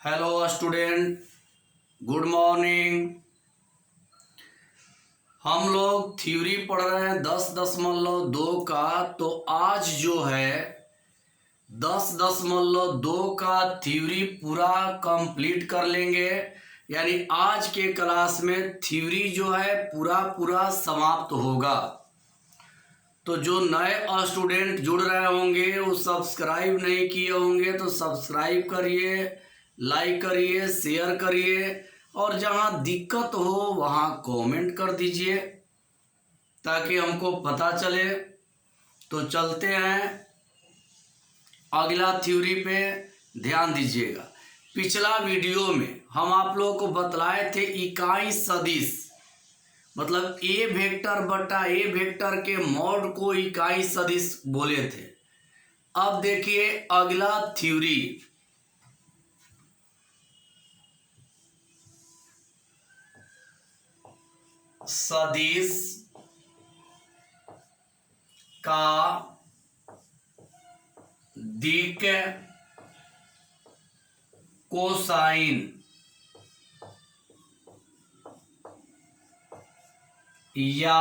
Hello student, good morning. हम लोग theory पढ़ रहे हैं 10.2 का। तो आज जो है 10.2 का थ्योरी पूरा कंप्लीट कर लेंगे। यानी आज के क्लास में थ्योरी जो है पूरा समाप्त होगा। तो जो नए स्टूडेंट जुड़ रहे होंगे वो सब्सक्राइब नहीं किए होंगे तो सब्सक्राइब करिए, लाइक करिए, शेयर करिए और जहाँ दिक्कत हो वहाँ कमेंट कर दीजिए ताकि हमको पता चले। तो चलते हैं अगला थ्योरी पे, ध्यान दीजिएगा। पिछला वीडियो में हम आप लोगों को बतलाए थे इकाई सदिश, मतलब ए वेक्टर बटा ए वेक्टर के मॉड को इकाई सदिश बोले थे। अब देखिए अगला थ्योरी, सदिश का दिक् कोसाइन या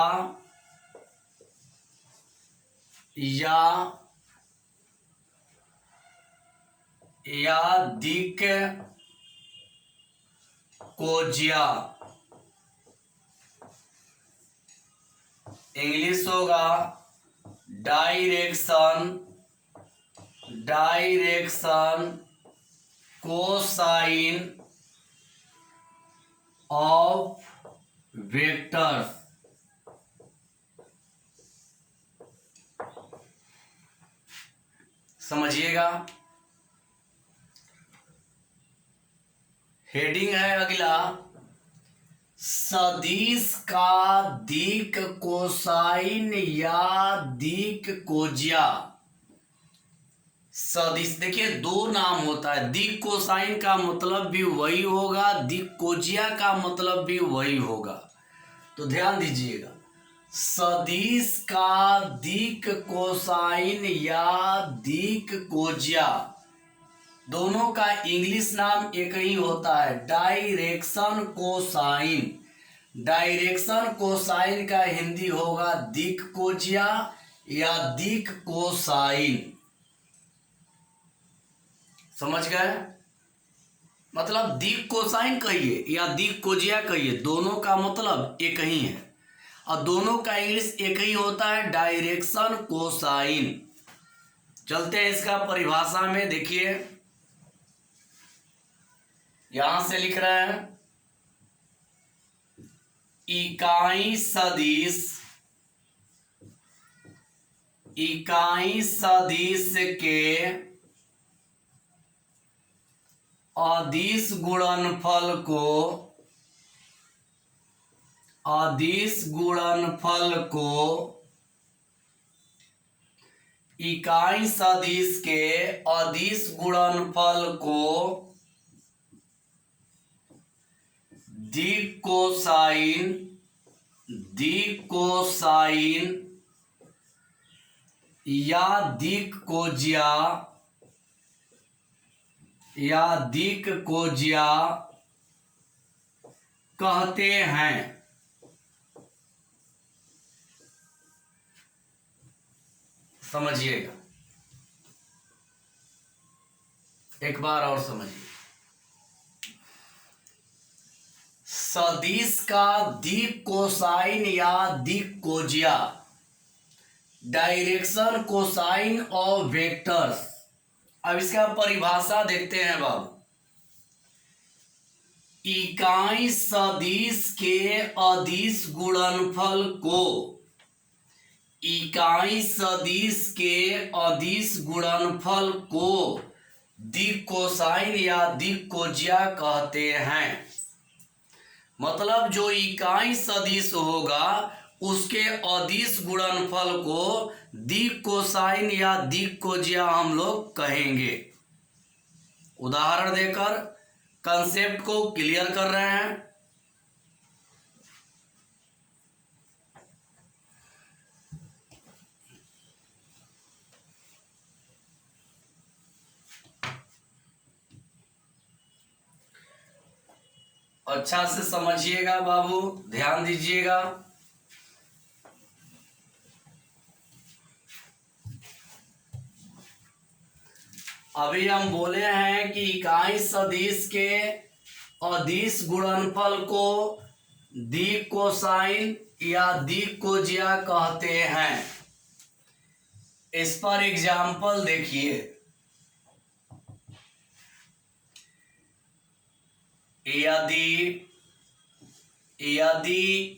दिक् कोज्या, इंग्लिश होगा डायरेक्शन कोसाइन ऑफ वेक्टर्स। समझिएगा। हेडिंग है अगला, सदिश का दिक् कोसाइन या दिक् कोज्या। सदिश देखिए दो नाम होता है, दिक् कोसाइन का मतलब भी वही होगा, दिक् कोज्या का मतलब भी वही होगा। तो ध्यान दीजिएगा, सदिश का दिक् कोसाइन या दिक् कोज्या दोनों का इंग्लिश नाम एक ही होता है, डायरेक्शन कोसाइन। डायरेक्शन कोसाइन का हिंदी होगा दिक् कोज्या या दिक् कोसाइन। समझ गए? मतलब दिक् कोसाइन कहिए या दिक् कोज्या कहिए, दोनों का मतलब एक ही है और दोनों का इंग्लिश एक ही होता है, डायरेक्शन कोसाइन। चलते हैं इसका परिभाषा में। देखिए यहां से लिख रहे हैं, इकाई सदिश के अदिश गुणनफल को इकाई सदिश के अदिश गुणनफल को दिक् कोसाइन या दिक् कोज्या कहते हैं। समझिएगा, एक बार और समझिए। सदिश का दिक् कोसाइन या दिक् कोज्या, डायरेक्शन कोसाइन ऑफ वेक्टर्स। अब इसका परिभाषा देखते हैं बाबू। इकाई सदिश के अदिश गुणनफल को दिक् कोसाइन या दिक् कोज्या कहते हैं। मतलब जो इकाई सदिश होगा उसके अदिश गुणनफल को दिक् कोसाइन या दिक् कोज्या हम लोग कहेंगे। उदाहरण देकर कंसेप्ट को क्लियर कर रहे हैं। अच्छा से समझिएगा बाबू, ध्यान दीजिएगा। अभी हम बोले हैं कि इकाई सदिश के अदिश गुणनफल को दिक् कोसाइन या दिक् कोज्या कहते हैं। इस पर एग्जाम्पल देखिए। यदि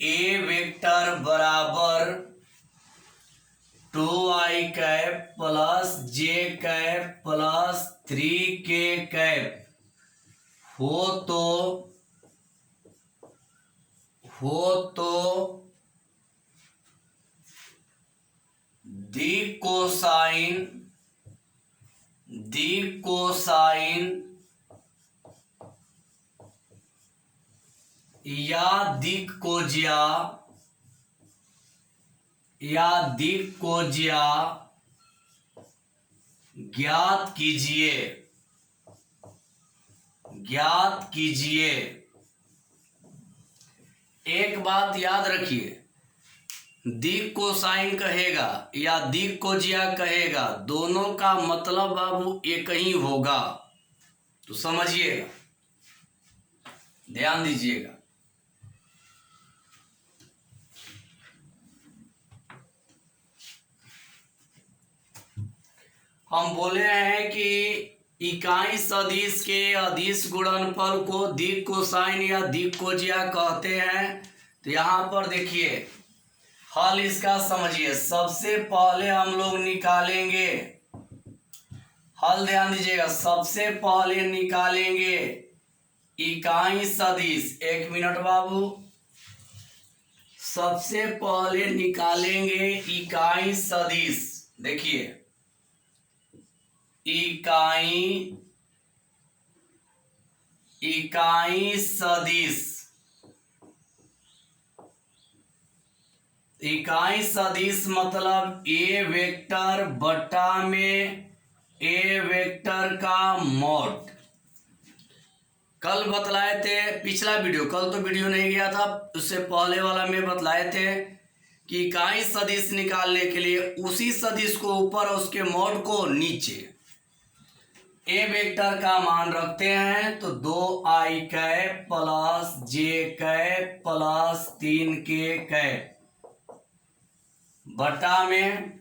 ए वेक्टर बराबर 2i cap plus J cap plus 3k cap हो तो दिक् कोसाइन या दिक् कोज्या ज्ञात कीजिए। एक बात याद रखिए, दिक् कोसाइन कहेगा या दिक् कोज्या कहेगा, दोनों का मतलब बाबू एक ही होगा। तो समझिएगा, ध्यान दीजिएगा। हम बोले हैं कि इकाई सदिश के अदिश गुणनफल को दिक् कोसाइन या दिक् कोज्या कहते हैं। तो यहाँ पर देखिए, हल इसका समझिए। सबसे पहले हम लोग निकालेंगे हल, ध्यान दीजिएगा। सबसे पहले निकालेंगे इकाई सदिश। एक मिनट बाबू। सबसे पहले निकालेंगे इकाई सदिश। देखिए, इकाई सदिश मतलब ए वेक्टर बटा में ए वेक्टर का मॉड। कल बतलाए थे, पिछला वीडियो, कल तो वीडियो नहीं गया था, उससे पहले वाला में बतलाए थे कि इकाई सदिश निकालने के लिए उसी सदिश को ऊपर और उसके मॉड को नीचे ए वेक्टर का मान रखते हैं। तो 2i cap plus J cap plus 3k cap बटा में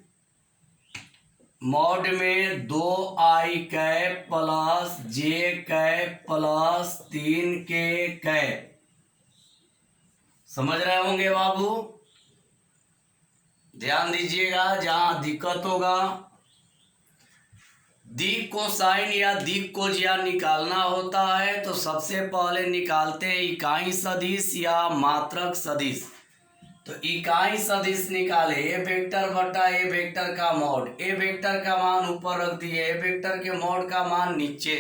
मॉड में 2i cap plus J cap plus 3k cap. समझ रहे होंगे बाबू, ध्यान दीजिएगा। जहां दिक्कत होगा, दिक् कोसाइन या दिक् कोज्या निकालना होता है तो सबसे पहले निकालते हैं इकाई सदिश या मात्रक सदिश। तो इकाई सदिश निकाले ए वेक्टर बटा ए वेक्टर का मॉड। ए वेक्टर का मान ऊपर रख दिए, ए वेक्टर के मॉड का मान नीचे।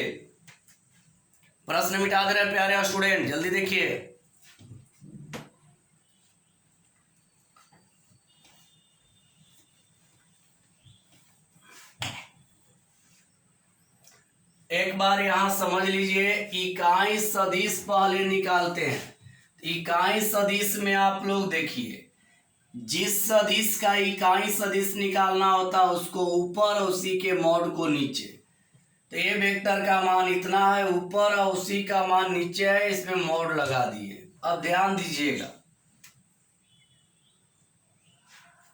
प्रश्न मिटा दे रहे प्यारे स्टूडेंट, जल्दी देखिए। एक बार यहां समझ लीजिए, इकाई सदिश पहले निकालते हैं। इकाई सदिश में आप लोग देखिए, जिस सदिश का इकाई सदिश निकालना होता है उसको ऊपर और उसी के मॉड को नीचे। तो ए वेक्टर का मान इतना है ऊपर और उसी का मान नीचे है, इसमें मॉड लगा दिए। अब ध्यान दीजिएगा,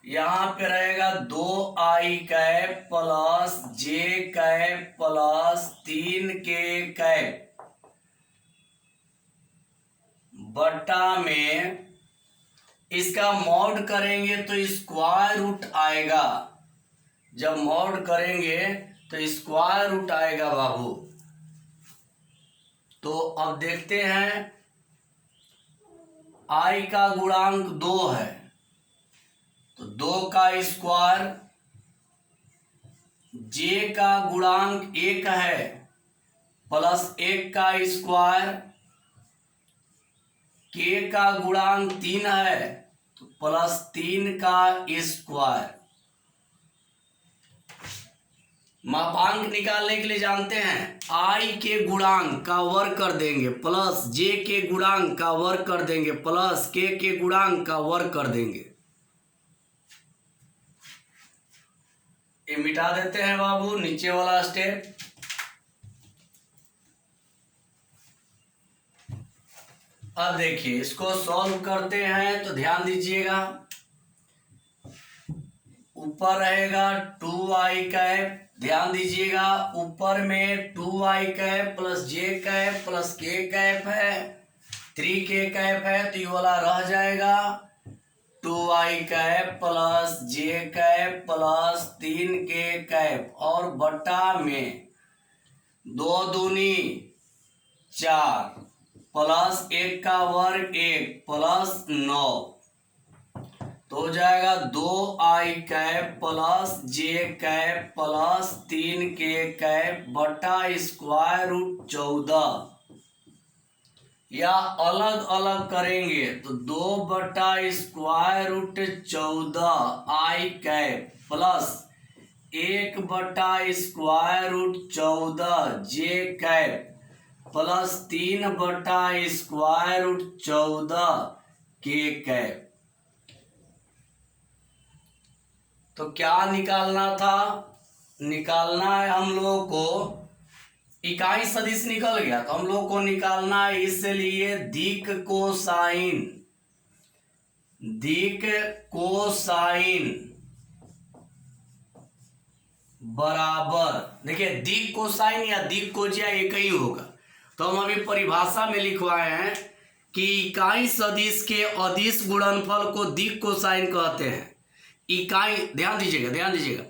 यहाँ पे रहेगा 2i cap plus J cap plus 3k cap बटा में इसका मॉड करेंगे तो स्क्वायर रूट आएगा। जब मॉड करेंगे तो स्क्वायर रूट आएगा बाबू। तो अब देखते हैं, i का गुणांक 2 है तो 2 का स्क्वायर, j का गुणांक 1 है प्लस 1 का स्क्वायर, k का गुणांक 3 है तो प्लस 3 का स्क्वायर। मापांक निकालने के लिए जानते हैं आई के गुणांक का वर्ग कर देंगे प्लस जे के गुणांक का वर्ग कर देंगे प्लस के गुणांक का वर्ग कर देंगे। ये मिटा देते हैं बाबू नीचे वाला स्टेप। अब देखिए इसको सॉल्व करते हैं तो ध्यान दीजिएगा, ऊपर रहेगा 2i कैप, ध्यान दीजिएगा ऊपर में 2i cap plus J cap plus के कैप है, 3k कैप है तो ये वाला रह जाएगा 2i cap plus J cap plus 3k cap और बटा में 2 दूनी 4 प्लस 1 का वर्ग 1 प्लस 9 तो हो जाएगा 2i cap plus J cap plus 3k cap बटा स्क्वायर रूट 14, या अलग अलग करेंगे तो 2 बटा square root 14 i cap plus 1 बटा square root 14 J cap plus 3 बटा स्क्वायर रूट 14 के कैप। तो क्या निकालना था, निकालना है हम लोगों को इकाई सदिश निकल गया तो हम लोग को निकालना है इसलिए दिक कोसाइन बराबर, देखिए दिक कोसाइन या दिक कोजिया एक ही होगा। तो हम अभी परिभाषा में लिखवाए हैं कि इकाई सदिश के अदिश गुणनफल को दिक कोसाइन कहते हैं। इकाई ध्यान दीजिएगा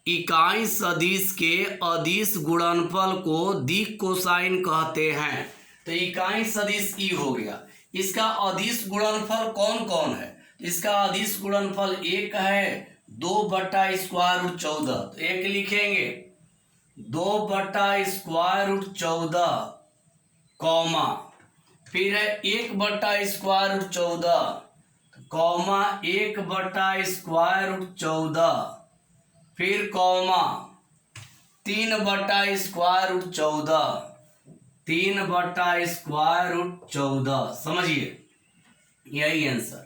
इकाई सदिश के अदिश गुणनफल को दिक कोसाइन कहते हैं। तो इकाई सदिश ई हो गया, इसका अदिश गुणनफल कौन कौन है, इसका अदिश गुणनफल एक है 2 बटा स्क्वायर रूट 14, तो एक लिखेंगे 2 बटा स्क्वायर रूट 14 कॉमा फिर है 1 बटा स्क्वायर रूट 14 कॉमा 1 बटा स्क्वायर रूट 14 फिर कॉमा 3 बटा स्क्वायर रूट 14 3 बटा स्क्वायर रूट 14। समझिए यही आंसर।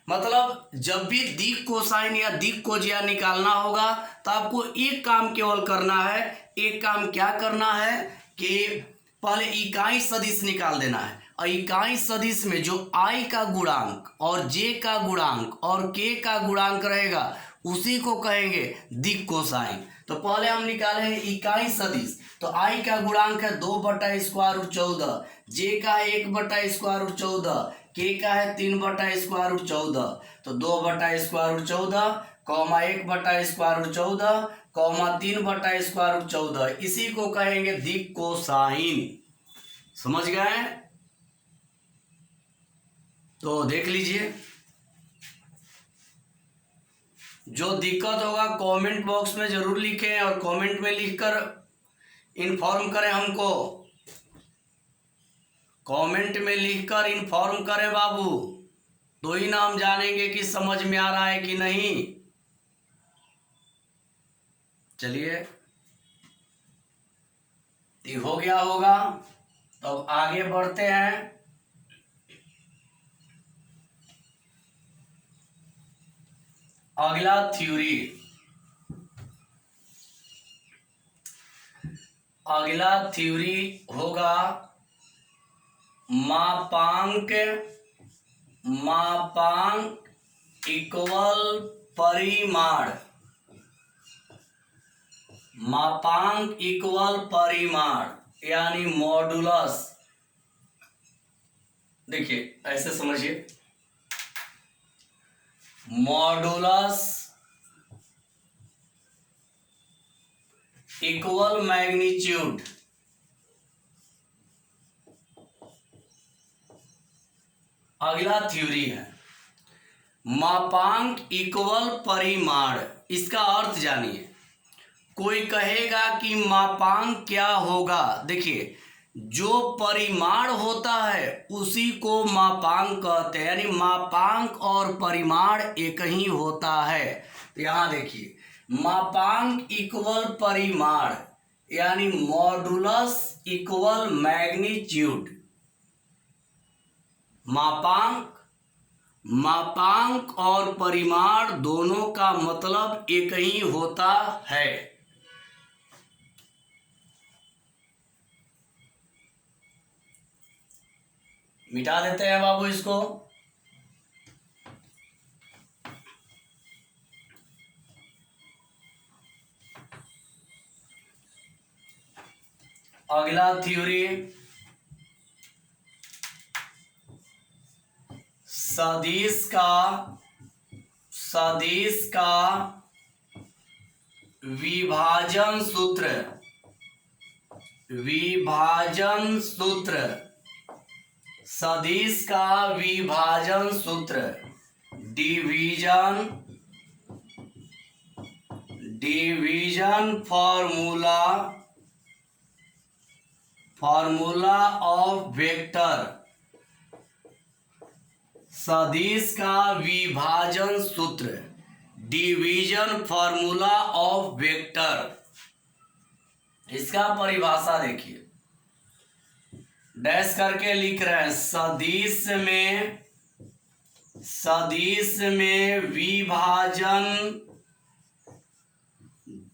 मतलब जब भी दिक कोसाइन या दिक कोजिया निकालना होगा तो आपको एक काम केवल करना है, एक काम क्या करना है कि पहले इकाई सदिश निकाल देना है और इकाई सदिश में जो i का गुणांक और j का गुणांक और k का गुणांक रहेगा उसी को कहेंगे दिक कोसाइन। तो पहले हम निकाले हैं इकाई सदिश, तो i का गुणांक है 2 बटा स्क्वायर रूट 14, j का है 1 बटा स्क्वायर रूट 14, k का है 3 बटा स्क्वायर रूट 14, तो 2 बटा स्क्वायर रूट 14 कॉमा 1 बटा स्क्वायर रूट 14 कॉमा 3 बटा स्क्वायर रूट 14, इसी को कहेंगे दिक कोसाइन। समझ गए? तो देख लीजिए, जो दिक्कत होगा कमेंट बॉक्स में जरूर लिखें और कमेंट में लिखकर इन्फॉर्म करें हमको, कमेंट में लिखकर इन्फॉर्म करें बाबू, तो ही ना हम जानेंगे कि समझ में आ रहा है कि नहीं। चलिए ये हो गया होगा, तो अब आगे बढ़ते हैं। अगला थ्योरी, अगला थ्योरी होगा मापांक इक्वल परिमाण, मापांक इक्वल परिमाण यानी मॉडुलस। देखिए ऐसे समझिए, मॉडुलस इक्वल मैग्नीट्यूड। अगला थ्योरी है मापांक इक्वल परिमाण। इसका अर्थ जानिए, कोई कहेगा कि मापांक क्या होगा, देखिए जो परिमाण होता है उसी को मापांक कहते हैं, यानी मापांक और परिमाण एक ही होता है। तो यहाँ देखिए मापांक इक्वल परिमाण यानी मॉडुलस इक्वल मैग्नीट्यूड। मापांक और परिमाण दोनों का मतलब एक ही होता है। मिटा देते हैं बाबू इसको। अगला थ्योरी, सदिश का विभाजन सूत्र। सदिश का विभाजन सूत्र डिवीजन फॉर्मूला ऑफ वेक्टर। सदिश का विभाजन सूत्र डिवीजन फॉर्मूला ऑफ वेक्टर। इसका परिभाषा देखिए, डैश करके लिख रहे हैं, सदिश में विभाजन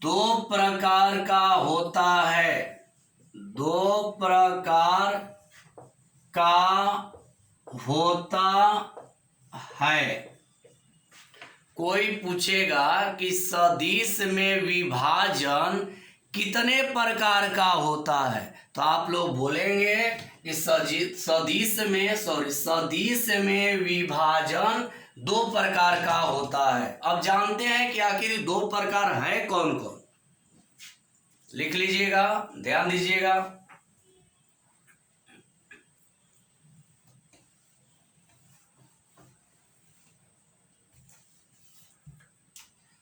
दो प्रकार का होता है। कोई पूछेगा कि सदिश में विभाजन कितने प्रकार का होता है, तो आप लोग बोलेंगे कि सदिश में विभाजन दो प्रकार का होता है। अब जानते हैं कि आखिर दो प्रकार है कौन कौन। लिख लीजिएगा, ध्यान दीजिएगा।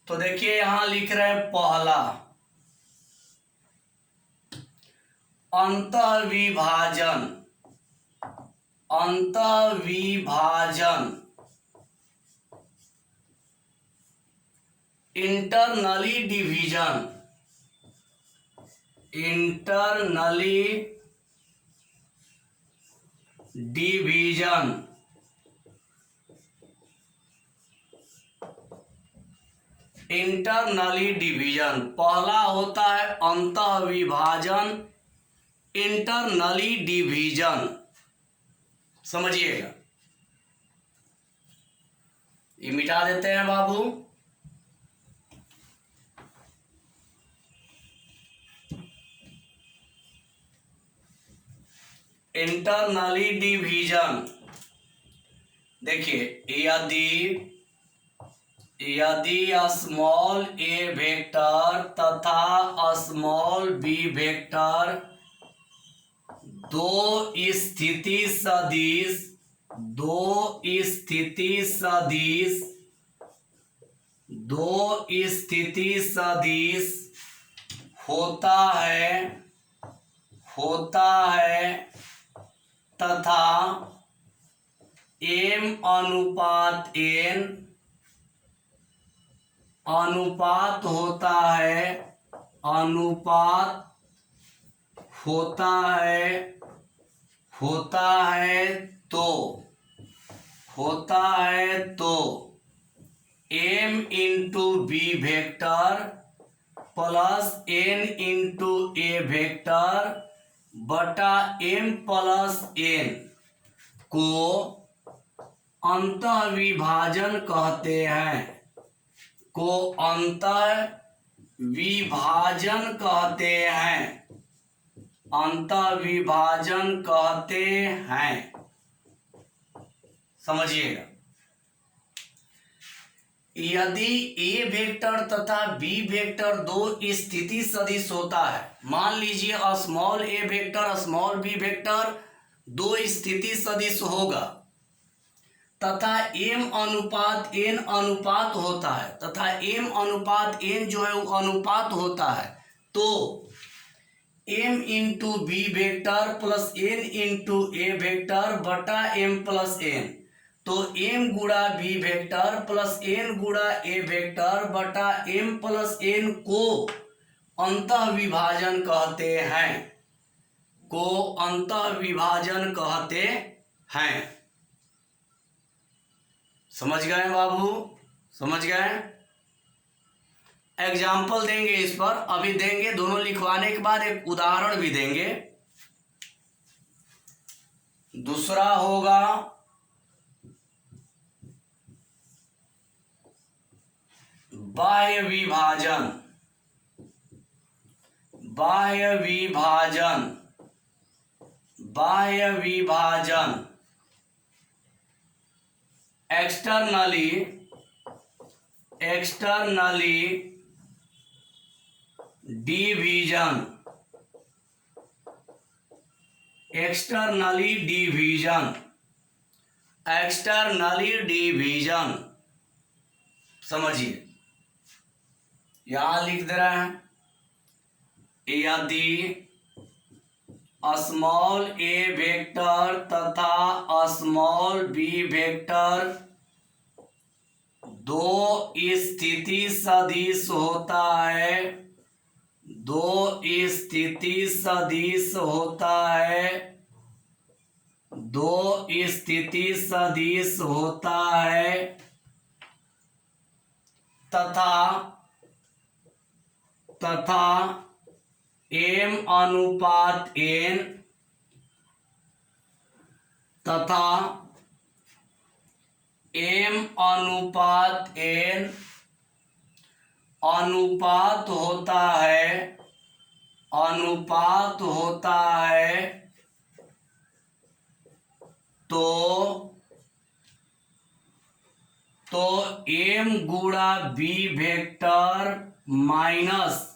तो देखिए यहां लिख रहे हैं, पहला अंतःविभाजन। Internally division. पहला होता है अंतःविभाजन, इंटरनली डिवीजन। समझिएगा, ये मिटा देते हैं बाबू। इंटरनली डिवीजन, देखिए यदि स्मॉल ए वेक्टर तथा स्मॉल बी वेक्टर दो स्थिति सदिश होता है तथा m अनुपात n अनुपात होता है तो m into B vector plus n into A vector बटा m प्लस n को अंतःविभाजन कहते हैं। अंतःविभाजन कहते हैं। समझिएगा, यदि ए वेक्टर तथा बी वेक्टर दो स्थिति सदिश होता है, मान लीजिए स्मॉल ए वेक्टर स्मॉल बी वेक्टर दो स्थिति सदिश होगा तथा m अनुपात n अनुपात होता है, तथा m अनुपात n जो है वो अनुपात होता है, तो m into B vector plus n into A vector बटा m प्लस n तो m गुणा b वेक्टर प्लस n गुणा a वेक्टर बटा m प्लस n को अंतः विभाजन कहते हैं, को अंतः विभाजन कहते हैं। समझ गए बाबू, समझ गए। एग्जाम्पल देंगे इस पर, अभी देंगे, दोनों लिखवाने के बाद एक उदाहरण भी देंगे। दूसरा होगा बाह्य विभाजन, बाह्य विभाजन, बाह्य विभाजन externally, externally division, externally division, externally division. समझिए, यहां लिख दे रहे हैं, यदि स्मॉल ए वेक्टर तथा स्मॉल बी वेक्टर दो स्थिति सदिश होता है, दो स्थिति सदिश होता है, दो स्थिति सदिश होता है तथा तथा m अनुपात n तथा m अनुपात n अनुपात होता है, अनुपात होता है, तो m गुणा b वेक्टर माइनस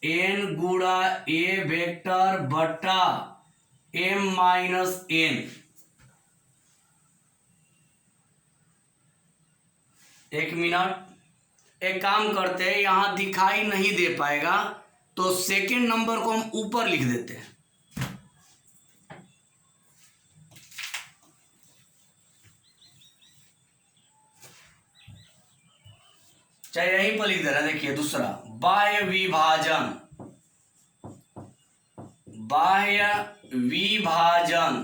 n गुणा a वेक्टर बटा m माइनस n। एक मिनट, एक काम करते हैं, यहां दिखाई नहीं दे पाएगा तो सेकंड नंबर को हम ऊपर लिख देते हैं। चाहे यहीं पर लिख दे रहा है। देखिए दूसरा, बाह्य विभाजन, बाह्य विभाजन,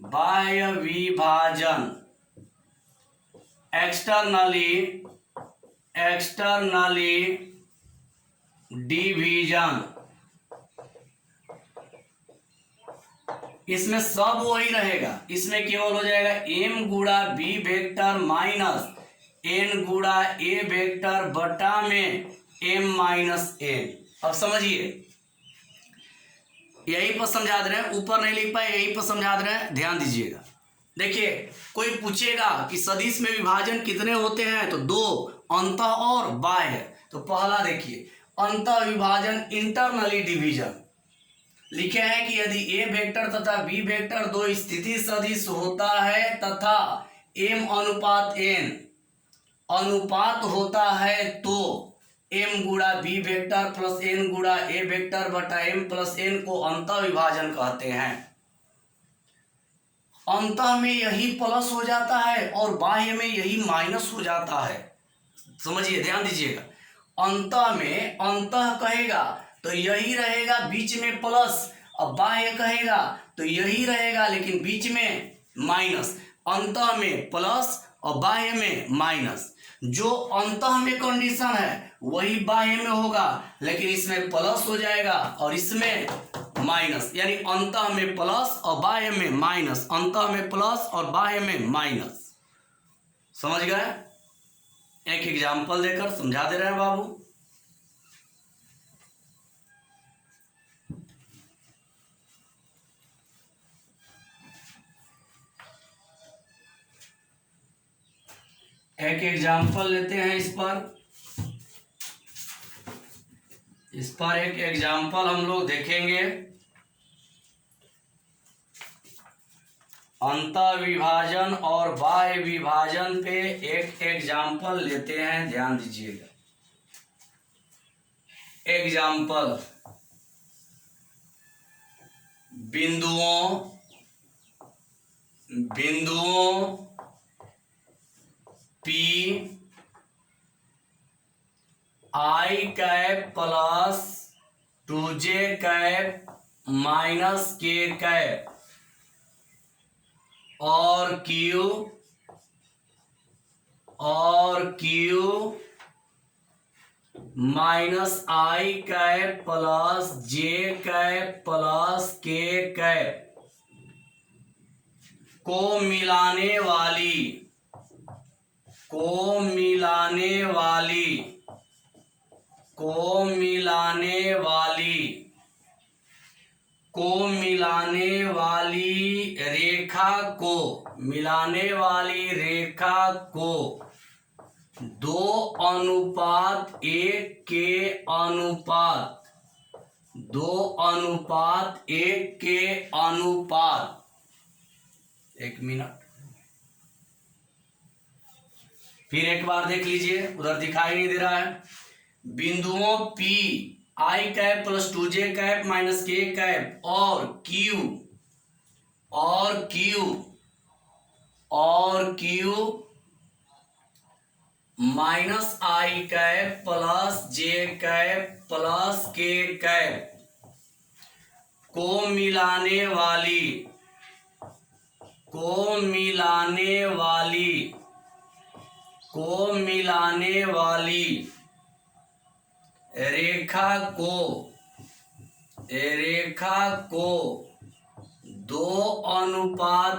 बाह्य विभाजन एक्सटर्नली, एक्सटर्नली डिवीजन। इसमें सब वही रहेगा, इसमें केवल हो जाएगा m गुणा b वेक्टर माइनस n गुणा a वेक्टर बटा में m माइनस n। अब समझिए, यहीं पर समझा दे रहे हैं, ऊपर नहीं लिख पाए, यहीं पर समझा दे रहे हैं, ध्यान दीजिएगा। देखिए, कोई पूछेगा कि सदिश में विभाजन कितने होते हैं, तो दो, अंतः और बाह्य। तो पहला देखिए, अंतः विभाजन इंटरनली डिवीजन लिखे हैं कि यदि a वेक्टर तथा b वेक्टर दो स्थिति सदिश होता है तथा m अनुपात n अनुपात होता है तो m गुणा b वेक्टर प्लस n गुणा a वेक्टर बटा m प्लस n को अंतः विभाजन कहते हैं। अंतः में यही प्लस हो जाता है और बाह्य में यही माइनस हो जाता है। समझिए, ध्यान दीजिएगा। अंतः में अंतः कहेगा तो यही रहेगा, बीच में प्लस, और बाह्य कहेगा तो यही रहेगा लेकिन बीच में माइनस। अंतः में प्लस और बाह्य में माइनस। जो अंतः में कंडीशन है वही बाह्य में होगा, लेकिन इसमें प्लस हो जाएगा और इसमें माइनस, यानी अंतः में प्लस और बाह्य में माइनस, अंतः में प्लस और बाह्य में माइनस। समझ गए? एक एग्जाम्पल देकर समझा दे रहे हैं बाबू। एक एग्जाम्पल लेते हैं इस पर एक एग्जाम्पल हम लोग देखेंगे। अंतः विभाजन और बाह्य विभाजन पे एक एग्जाम्पल लेते हैं, ध्यान दीजिएगा। एग्जाम्पल, बिंदुओं P I cap plus 2j cap minus k cap और Q minus I cap plus j cap plus k cap को मिलाने वाली रेखा को 2:1 के अनुपात 1 मिनट फिर एक बार देख लीजिए, उधर दिखाई नहीं दे रहा है। बिंदुओं P I cap plus 2j cap minus k cap और Q minus I cap plus j cap plus k cap को मिलाने वाली रेखा को 2:1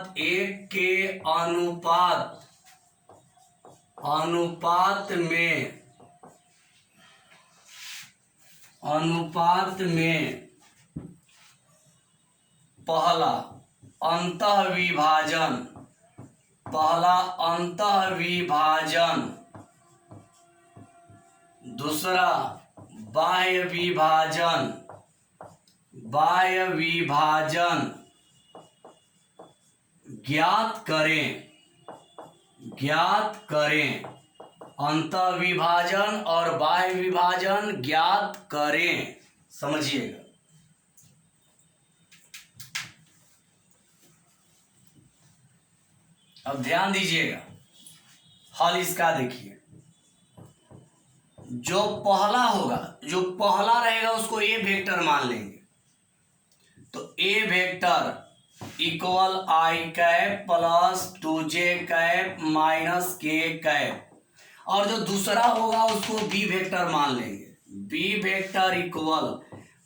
के अनुपात में पहला अंतःविभाजन, दूसरा बाह्य विभाजन ज्ञात करें। अंतःविभाजन और बाह्य विभाजन ज्ञात करें, समझिएगा। अब ध्यान दीजिएगा, हल इसका देखिए। जो पहला रहेगा उसको ए वेक्टर मान लेंगे, तो A vector equal I cap plus 2j cap minus k cap, और जो दूसरा होगा उसको बी वेक्टर मान लेंगे। B vector equal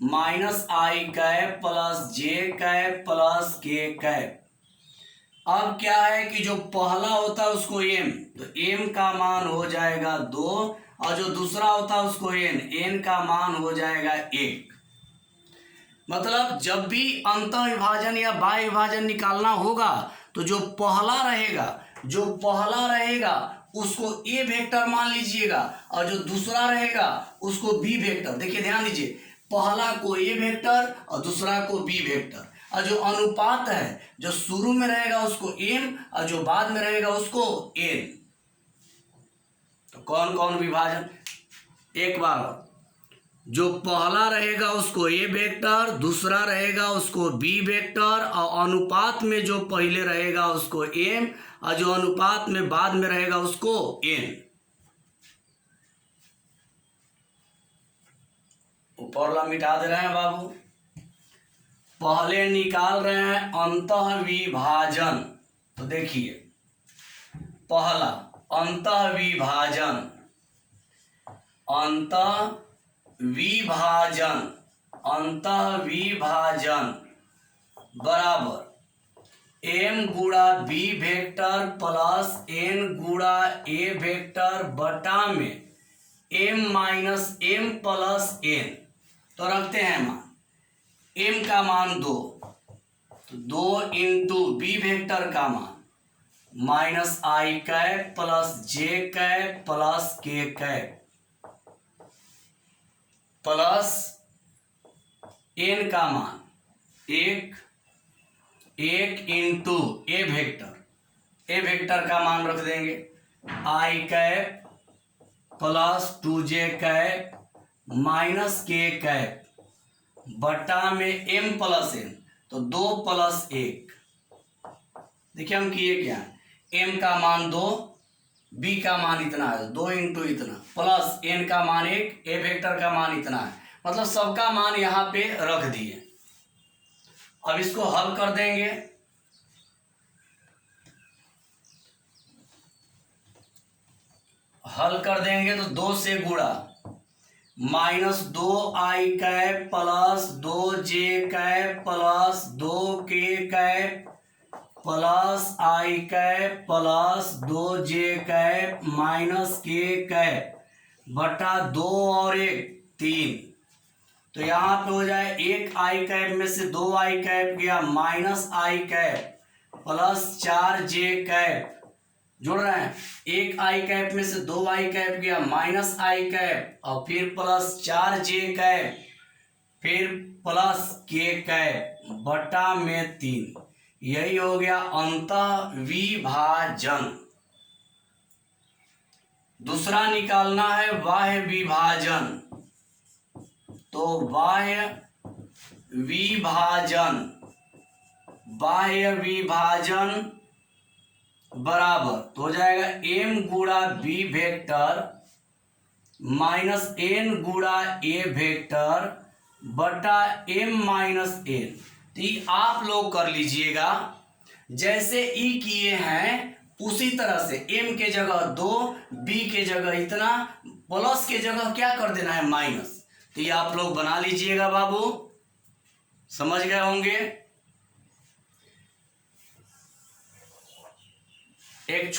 minus I cap plus j cap plus k cap. अब क्या है कि जो पहला होता है उसको m, तो m का मान हो जाएगा 2, और जो दूसरा होता है उसको n का मान हो जाएगा 1। मतलब जब भी अंतःविभाजन या बाह्य विभाजन निकालना होगा तो जो पहला रहेगा उसको ए वेक्टर मान लीजिएगा, और जो दूसरा रहेगा उसको बी वेक्टर। देखिए ध्यान दीजिए, पहला को ए वेक्टर और दूसरा को बी वेक्टर, और जो अनुपात है जो शुरू में रहेगा उसको m और जो बाद में रहेगा उसको n। तो कौन कौन विभाजन, एक बार, जो पहला रहेगा उसको ए वेक्टर, दूसरा रहेगा उसको बी वेक्टर, और अनुपात में जो पहले रहेगा उसको m और जो अनुपात में बाद में रहेगा उसको n। ऊपरला मिटा दे रहे हैं बाबू। पहले निकाल रहे हैं अंतःविभाजन, तो देखिए पहला अंतःविभाजन बराबर m गुणा बी वेक्टर प्लस n गुणा ए वेक्टर बटा में m minus m plus n। तो रखते हैं मान, m का मान 2, तो 2 इंटू बी वेक्टर का मान minus I cap plus j cap plus k cap plus n का मान 1 इंटू ए वेक्टर का मान रख देंगे I cap plus 2j cap minus k cap बटा में m प्लस n, तो 2 प्लस 1। देखिए हम किए क्या, m का मान 2, बी का मान इतना है, 2 इंटू इतना, प्लस एन का मान 1, ए वेक्टर का मान इतना है, मतलब सबका मान यहाँ पे रख दिए। अब इसको हल कर देंगे। हल कर देंगे तो 2 से गुणा, -2i cap plus 2j cap plus 2k cap plus i cap plus 2j cap minus k cap बटा 2 और 1 3। तो यहाँ पे हो जाए 1i कैप में से 2i कैप गया minus i cap plus 4j cap, जोड़ रहे हैं, 1i कैप में से 2i कैप गया माइनस i कैप और फिर प्लस 4j कैप फिर प्लस k कैप बटा में 3। यही हो गया अंतः विभाजन। दूसरा निकालना है बाह्य विभाजन। तो बाह्य विभाजन बराबर तो हो जाएगा m गुणा b वेक्टर माइनस n गुणा a वेक्टर बटा m माइनस n। तो ये आप लोग कर लीजिएगा, जैसे ई किए हैं उसी तरह से m के जगह 2, b के जगह इतना, प्लस के जगह क्या कर देना है माइनस। तो ये आप लोग बना लीजिएगा बाबू, समझ गए होंगे। एक